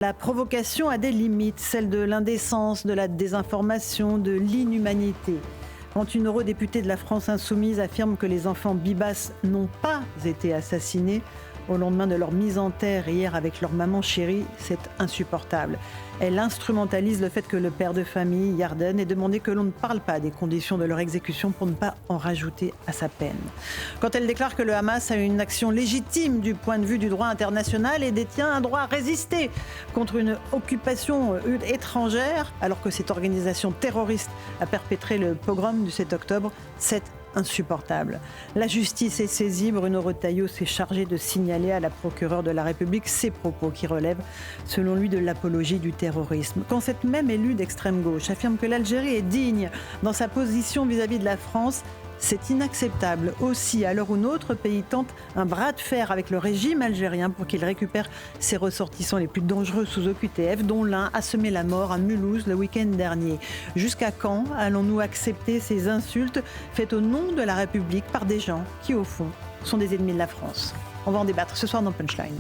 La provocation a des limites, celle de l'indécence, de la désinformation, de l'inhumanité. Quand une eurodéputée de la France insoumise affirme que les enfants Bibas n'ont pas été assassinés au lendemain de leur mise en terre hier avec leur maman chérie, c'est insupportable. Elle instrumentalise le fait que le père de famille, Yarden, ait demandé que l'on ne parle pas des conditions de leur exécution pour ne pas en rajouter à sa peine. Quand elle déclare que le Hamas a une action légitime du point de vue du droit international et détient un droit à résister contre une occupation étrangère, alors que cette organisation terroriste a perpétré le pogrom du 7 octobre, c'est insupportable. La justice est saisie. Bruno Retailleau s'est chargé de signaler à la procureure de la République ces propos qui relèvent, selon lui, de l'apologie du terrorisme. Quand cette même élue d'extrême gauche affirme que l'Algérie est digne dans sa position vis-à-vis de la France, c'est inacceptable aussi à l'heure où notre pays tente un bras de fer avec le régime algérien pour qu'il récupère ses ressortissants les plus dangereux sous OQTF, dont l'un a semé la mort à Mulhouse le week-end dernier. Jusqu'à quand allons-nous accepter ces insultes faites au nom de la République par des gens qui, au fond, sont des ennemis de la France ? On va en débattre ce soir dans Punchline.